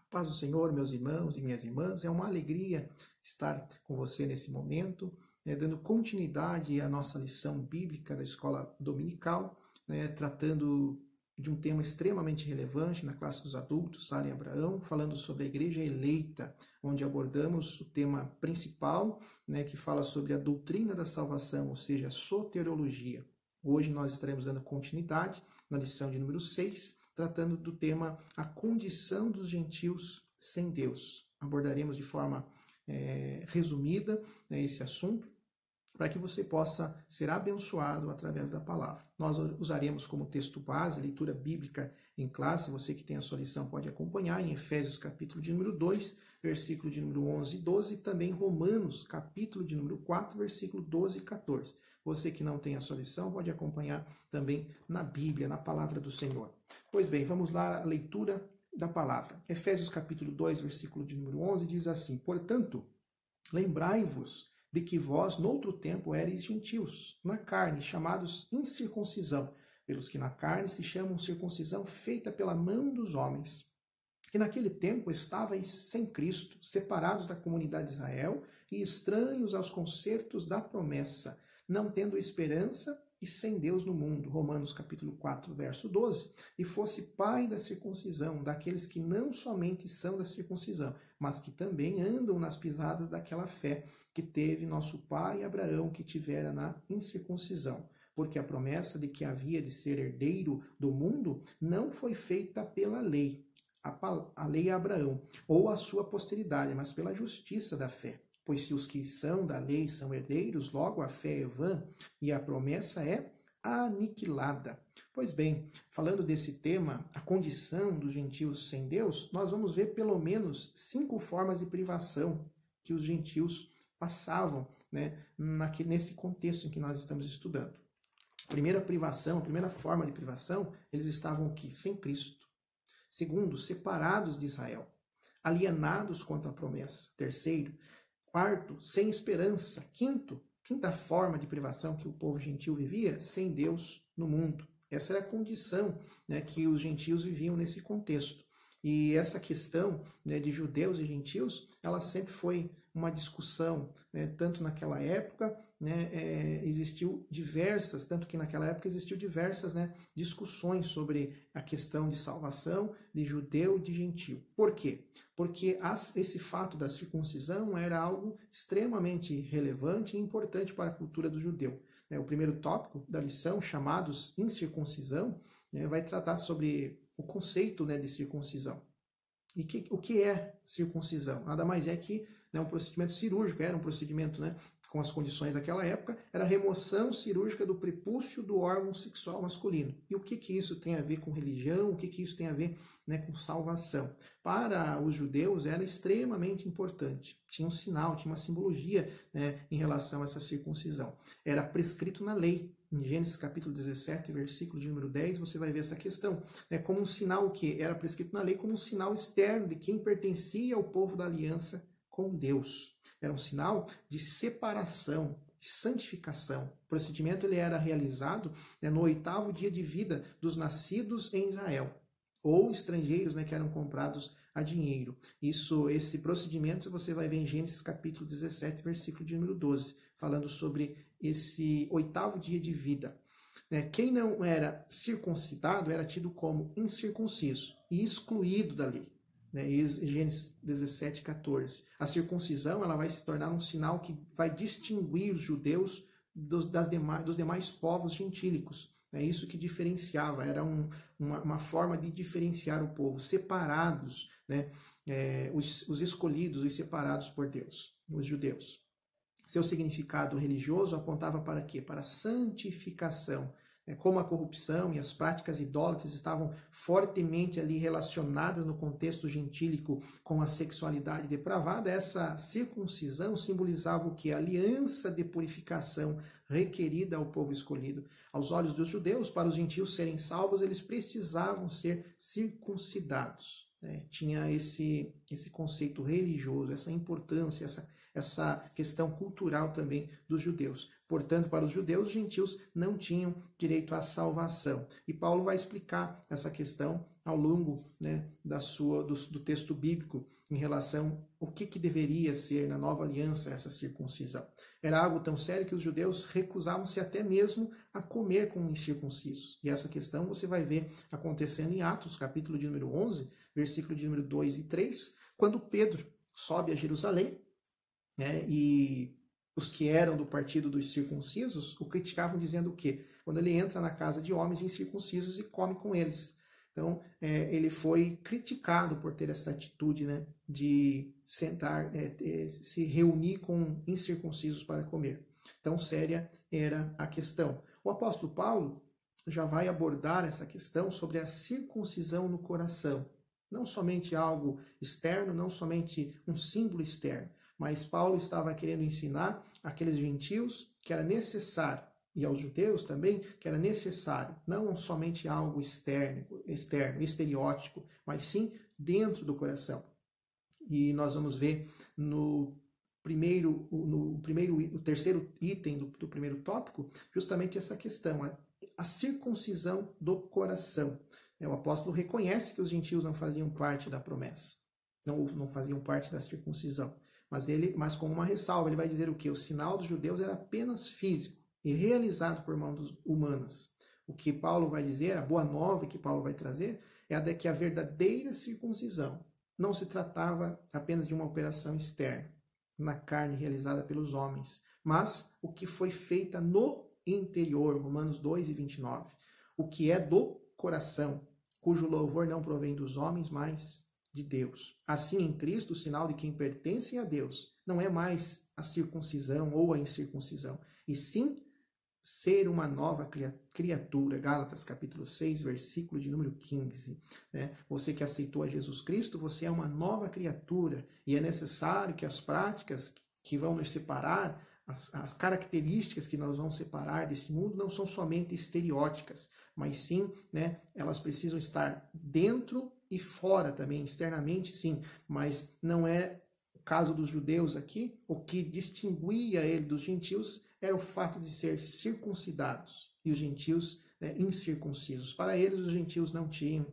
Paz do Senhor, meus irmãos e minhas irmãs, é uma alegria estar com você nesse momento, dando continuidade à nossa lição bíblica da escola dominical, tratando de um tema extremamente relevante na classe dos adultos, Sara e Abraão, falando sobre a igreja eleita, onde abordamos o tema principal, que fala sobre a doutrina da salvação, ou seja, a soteriologia. Hoje nós estaremos dando continuidade na lição de número 6, tratando do tema a condição dos gentios sem Deus. Abordaremos de forma resumida esse assunto, para que você possa ser abençoado através da palavra. Nós usaremos como texto base a leitura bíblica em classe. Você que tem a sua lição pode acompanhar em Efésios capítulo de número 2, versículo de número 11 e 12, e também Romanos capítulo de número 4, versículo 12 e 14. Você que não tem a sua lição pode acompanhar também na Bíblia, na palavra do Senhor. Pois bem, vamos lá à leitura da palavra. Efésios capítulo 2, versículo de número 11 diz assim: Portanto, lembrai-vos de que vós, noutro tempo, éreis gentios, na carne, chamados incircuncisão, pelos que na carne se chamam circuncisão feita pela mão dos homens. Que naquele tempo estavais sem Cristo, separados da comunidade de Israel e estranhos aos concertos da promessa, não tendo esperança e sem Deus no mundo. Romanos capítulo 4, verso 12. E fosse pai da circuncisão, daqueles que não somente são da circuncisão, mas que também andam nas pisadas daquela fé que teve nosso pai Abraão, que tivera na incircuncisão. Porque a promessa de que havia de ser herdeiro do mundo não foi feita pela lei, a lei a Abraão, ou a sua posteridade, mas pela justiça da fé. Pois se os que são da lei são herdeiros, logo a fé é vã e a promessa é aniquilada. Pois bem, falando desse tema, a condição dos gentios sem Deus, nós vamos ver pelo menos 5 formas de privação que os gentios passavam, nesse contexto em que nós estamos estudando. A primeira forma de privação, eles estavam aqui, sem Cristo. Segundo, separados de Israel, alienados quanto à promessa. Terceiro, quarto, sem esperança. Quinta forma de privação que o povo gentil vivia, sem Deus no mundo. Essa era a condição que os gentios viviam nesse contexto. E essa questão de judeus e gentios, ela sempre foi uma discussão, tanto naquela época, existiu diversas discussões sobre a questão de salvação de judeu e de gentio. Por quê? Porque esse fato da circuncisão era algo extremamente relevante e importante para a cultura do judeu. O primeiro tópico da lição, chamados incircuncisão, vai tratar sobre o conceito de circuncisão. E o que é circuncisão? Nada mais é que um procedimento cirúrgico, era um procedimento com as condições daquela época, era a remoção cirúrgica do prepúcio do órgão sexual masculino. E o que isso tem a ver com religião? O que isso tem a ver com salvação? Para os judeus era extremamente importante. Tinha um sinal, tinha uma simbologia em relação a essa circuncisão. Era prescrito na lei. Em Gênesis capítulo 17, versículo de número 10, você vai ver essa questão. Como um sinal que era prescrito na lei, como um sinal externo de quem pertencia ao povo da aliança com Deus. Era um sinal de separação, de santificação. O procedimento ele era realizado no 8º dia de vida dos nascidos em Israel, ou estrangeiros que eram comprados a dinheiro. Esse procedimento você vai ver em Gênesis capítulo 17, versículo de número 12, falando sobre esse 8º dia de vida. Quem não era circuncidado era tido como incircunciso e excluído da lei. Gênesis 17, 14. A circuncisão ela vai se tornar um sinal que vai distinguir os judeus dos demais povos gentílicos. É isso que diferenciava, era uma forma de diferenciar o povo, separados, os escolhidos, os separados por Deus, os judeus. Seu significado religioso apontava para quê? Para a santificação. Como a corrupção e as práticas idólatras estavam fortemente ali relacionadas no contexto gentílico com a sexualidade depravada, essa circuncisão simbolizava o que? A aliança de purificação requerida ao povo escolhido. Aos olhos dos judeus, para os gentios serem salvos, eles precisavam ser circuncidados. Tinha esse conceito religioso, essa importância, essa questão cultural também dos judeus. Portanto, para os judeus, os gentios não tinham direito à salvação. E Paulo vai explicar essa questão ao longo, né, do texto bíblico em relação ao que deveria ser na nova aliança essa circuncisão. Era algo tão sério que os judeus recusavam-se até mesmo a comer com incircuncisos. E essa questão você vai ver acontecendo em Atos, capítulo de número 11, versículo de número 2 e 3, quando Pedro sobe a Jerusalém, né, e os que eram do partido dos circuncisos o criticavam dizendo o quê? Quando ele entra na casa de homens incircuncisos e come com eles. Então, ele foi criticado por ter essa atitude, né, de sentar, se reunir com incircuncisos para comer. Tão séria era a questão. O apóstolo Paulo já vai abordar essa questão sobre a circuncisão no coração. Não somente algo externo, não somente um símbolo externo, mas Paulo estava querendo ensinar àqueles gentios que era necessário, e aos judeus também, que era necessário, não somente algo externo, estereótipo, mas sim dentro do coração. E nós vamos ver o terceiro item do primeiro tópico, justamente essa questão, a circuncisão do coração. O apóstolo reconhece que os gentios não faziam parte da promessa, não faziam parte da circuncisão. Mas com uma ressalva, ele vai dizer o quê? O sinal dos judeus era apenas físico e realizado por mãos humanas. O que Paulo vai dizer, a boa nova que Paulo vai trazer, é a de que a verdadeira circuncisão não se tratava apenas de uma operação externa, na carne realizada pelos homens, mas o que foi feita no interior, Romanos 2 e 29. O que é do coração, cujo louvor não provém dos homens, mas de Deus. Assim, em Cristo, o sinal de quem pertence a Deus não é mais a circuncisão ou a incircuncisão, e sim ser uma nova criatura. Gálatas capítulo 6, versículo de número 15. Você que aceitou a Jesus Cristo, você é uma nova criatura, e é necessário que as práticas que vão nos separar, as características que nós vamos separar desse mundo não são somente estereóticas, mas sim, né, elas precisam estar dentro e fora também, externamente sim, mas não é o caso dos judeus aqui. O que distinguia ele dos gentios era o fato de ser circuncidados e os gentios, né, incircuncisos. Para eles, os gentios não tinham,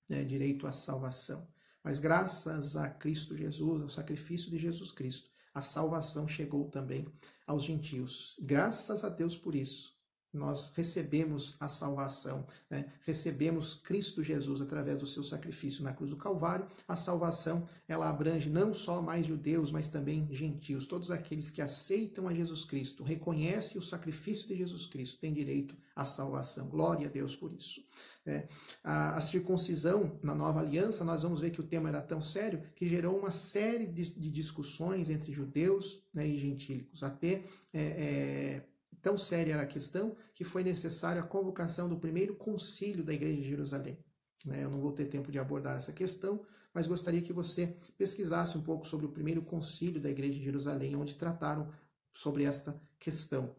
né, direito à salvação, mas graças a Cristo Jesus, ao sacrifício de Jesus Cristo, a salvação chegou também aos gentios. Graças a Deus por isso. Nós recebemos a salvação, né? Recebemos Cristo Jesus através do seu sacrifício na cruz do Calvário. A salvação, ela abrange não só mais judeus, mas também gentios. Todos aqueles que aceitam a Jesus Cristo, reconhecem o sacrifício de Jesus Cristo, têm direito à salvação. Glória a Deus por isso. A circuncisão na nova aliança, nós vamos ver que o tema era tão sério que gerou uma série de discussões entre judeus, né, e gentílicos. Até tão séria era a questão que foi necessária a convocação do primeiro concílio da Igreja de Jerusalém. Eu não vou ter tempo de abordar essa questão, mas gostaria que você pesquisasse um pouco sobre o primeiro concílio da Igreja de Jerusalém, onde trataram sobre esta questão.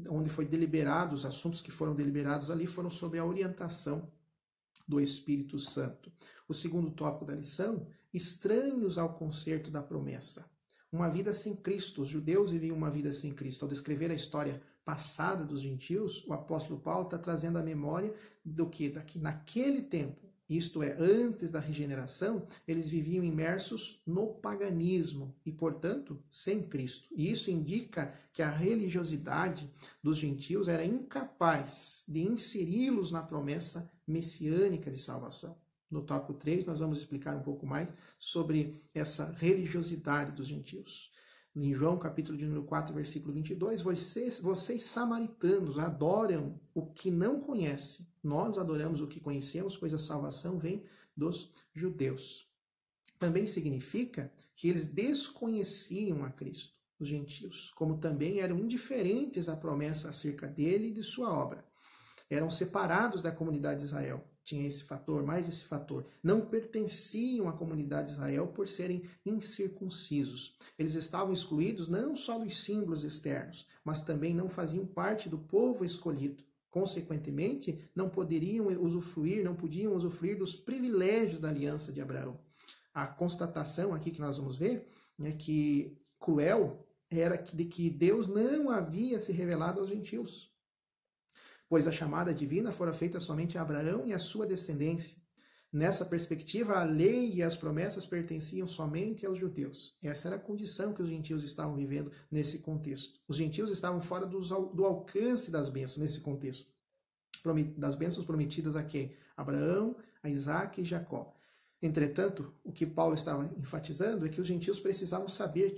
Onde foi deliberado, os assuntos que foram deliberados ali foram sobre a orientação do Espírito Santo. O segundo tópico da lição, estranhos ao concerto da promessa. Uma vida sem Cristo. Os judeus viviam uma vida sem Cristo. Ao descrever a história passada dos gentios, o apóstolo Paulo está trazendo a memória do que naquele tempo, isto é, antes da regeneração, eles viviam imersos no paganismo e, portanto, sem Cristo. E isso indica que a religiosidade dos gentios era incapaz de inseri-los na promessa messiânica de salvação. No tópico 3, nós vamos explicar um pouco mais sobre essa religiosidade dos gentios. Em João, capítulo de número 4, versículo 22, vocês samaritanos adoram o que não conhecem. Nós adoramos o que conhecemos, pois a salvação vem dos judeus. Também significa que eles desconheciam a Cristo, os gentios, como também eram indiferentes à promessa acerca dele e de sua obra. Eram separados da comunidade de Israel. Tinha esse fator, mais esse fator. Não pertenciam à comunidade de Israel por serem incircuncisos. Eles estavam excluídos não só dos símbolos externos, mas também não faziam parte do povo escolhido. Consequentemente, não podiam usufruir dos privilégios da aliança de Abraão. A constatação aqui que nós vamos ver é que cruel era de que Deus não havia se revelado aos gentios. pois a chamada divina fora feita somente a Abraão e a sua descendência. Nessa perspectiva, a lei e as promessas pertenciam somente aos judeus. Essa era a condição que os gentios estavam vivendo nesse contexto. Os gentios estavam fora do alcance das bênçãos nesse contexto. Das bênçãos prometidas a quem? Abraão, a Isaac e Jacó. Entretanto, o que Paulo estava enfatizando é que os gentios precisavam saber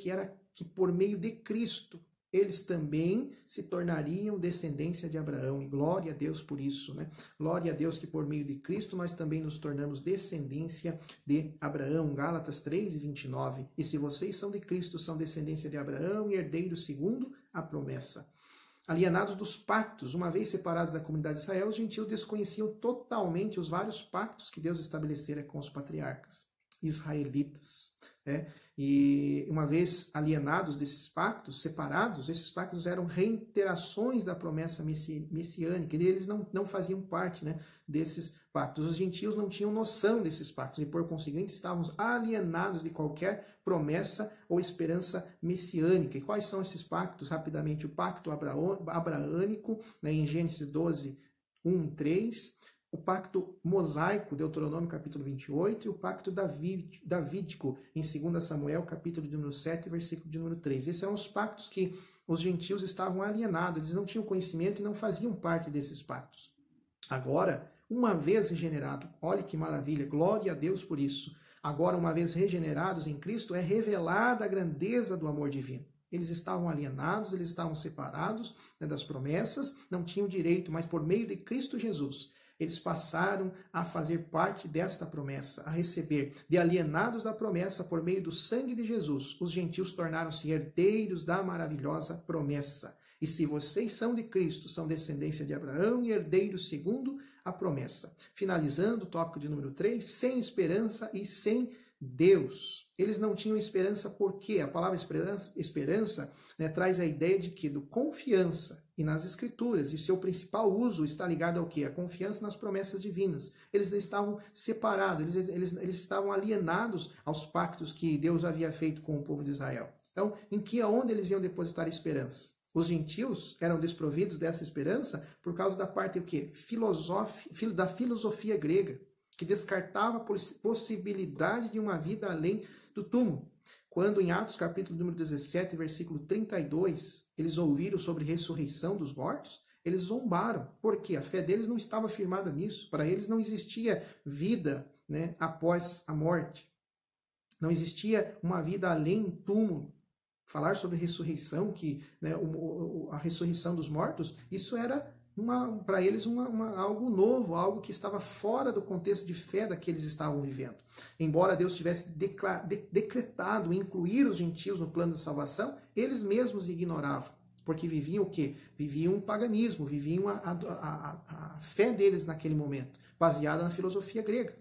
que por meio de Cristo eles também se tornariam descendência de Abraão. E glória a Deus por isso, né? Glória a Deus que por meio de Cristo nós também nos tornamos descendência de Abraão. Gálatas 3:29. E se vocês são de Cristo, são descendência de Abraão e herdeiros segundo a promessa. Alienados dos pactos, uma vez separados da comunidade de Israel, os gentios desconheciam totalmente os vários pactos que Deus estabelecera com os patriarcas israelitas. E uma vez alienados desses pactos, separados, esses pactos eram reiterações da promessa messiânica, e eles não faziam parte, né, desses pactos. Os gentios não tinham noção desses pactos e, por conseguinte, estávamos alienados de qualquer promessa ou esperança messiânica. E quais são esses pactos? Rapidamente, o pacto abraânico, né, em Gênesis 12, 1, 3, o pacto mosaico, Deuteronômio capítulo 28, e o pacto davídico, em 2 Samuel capítulo de número 7, versículo de número 3. Esses eram os pactos que os gentios estavam alienados, eles não tinham conhecimento e não faziam parte desses pactos. Agora, uma vez regenerado, olha que maravilha, glória a Deus por isso. Agora, uma vez regenerados em Cristo, é revelada a grandeza do amor divino. Eles estavam alienados, eles estavam separados, né, das promessas, não tinham direito, mas por meio de Cristo Jesus, eles passaram a fazer parte desta promessa, a receber. De alienados da promessa por meio do sangue de Jesus, os gentios tornaram-se herdeiros da maravilhosa promessa. E se vocês são de Cristo, são descendência de Abraão e herdeiros segundo a promessa. Finalizando o tópico de número 3, sem esperança e sem Deus. Eles não tinham esperança porque a palavra esperança, né, traz a ideia de que? Do confiança e nas escrituras, e seu principal uso está ligado ao quê? A confiança nas promessas divinas. Eles estavam separados, eles estavam alienados aos pactos que Deus havia feito com o povo de Israel. Então, aonde eles iam depositar esperança? Os gentios eram desprovidos dessa esperança por causa da parte o quê? Da filosofia grega, que descartava a possibilidade de uma vida além do túmulo. Quando em Atos capítulo número 17, versículo 32, eles ouviram sobre ressurreição dos mortos, eles zombaram, porque a fé deles não estava firmada nisso. Para eles não existia vida, né, após a morte. Não existia uma vida além do túmulo. Falar sobre ressurreição, né, a ressurreição dos mortos, isso era para eles algo novo, algo que estava fora do contexto de fé da que eles estavam vivendo. Embora Deus tivesse decretado incluir os gentios no plano de salvação, eles mesmos ignoravam, porque viviam o quê? Viviam um paganismo, viviam a fé deles naquele momento, baseada na filosofia grega.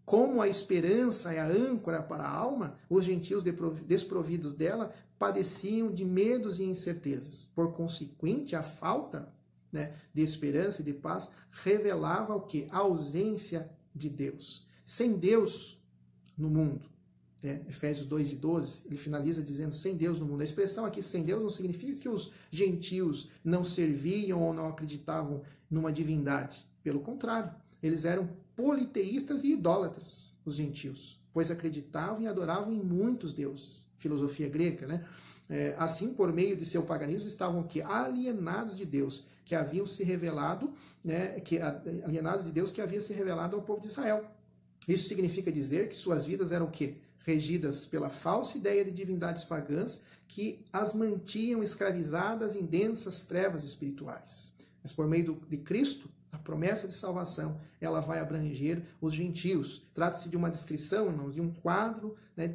Como a esperança é a âncora para a alma, os gentios desprovidos dela padeciam de medos e incertezas. Por consequente, a falta, né, de esperança e de paz revelava o que? A ausência de Deus. Sem Deus no mundo. Né? Efésios 2:12, ele finaliza dizendo sem Deus no mundo. A expressão aqui sem Deus não significa que os gentios não serviam ou não acreditavam numa divindade. Pelo contrário, eles eram politeístas e idólatras, os gentios, pois acreditavam e adoravam em muitos deuses. Filosofia grega, né? Assim, por meio de seu paganismo, estavam aqui alienados de Deus, que haviam se revelado, né, alienados de Deus que havia se revelado ao povo de Israel. Isso significa dizer que suas vidas eram o quê? Regidas pela falsa ideia de divindades pagãs que as mantinham escravizadas em densas trevas espirituais. Mas por meio de Cristo, a promessa de salvação, ela vai abranger os gentios. Trata-se de uma descrição, irmãos, de um quadro, né,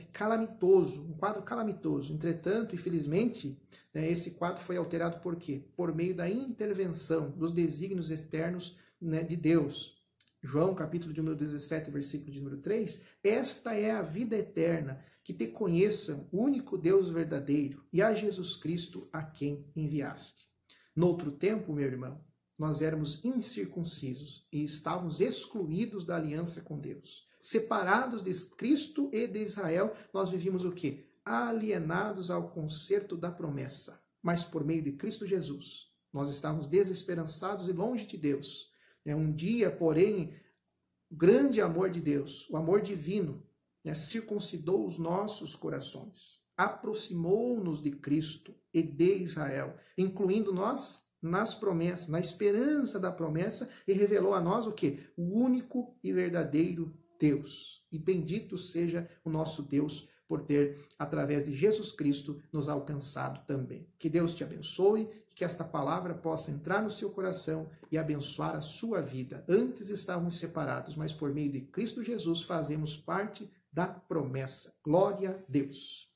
um quadro calamitoso. Entretanto, infelizmente, né, esse quadro foi alterado por quê? Por meio da intervenção dos desígnios externos, né, de Deus. João, capítulo de número 17, versículo de número 3, esta é a vida eterna, que te conheçam, o único Deus verdadeiro, e a Jesus Cristo a quem enviaste. Noutro tempo, meu irmão, nós éramos incircuncisos e estávamos excluídos da aliança com Deus. Separados de Cristo e de Israel, nós vivíamos o quê? Alienados ao concerto da promessa. Mas por meio de Cristo Jesus, Nós estávamos desesperançados e longe de Deus. Um dia, porém, o grande amor de Deus, o amor divino, circuncidou os nossos corações, aproximou-nos de Cristo e de Israel, incluindo nós nas promessas, na esperança da promessa, e revelou a nós o quê? O único e verdadeiro Deus. E bendito seja o nosso Deus por ter, através de Jesus Cristo, nos alcançado também. Que Deus te abençoe, que esta palavra possa entrar no seu coração e abençoar a sua vida. Antes estávamos separados, mas por meio de Cristo Jesus fazemos parte da promessa. Glória a Deus.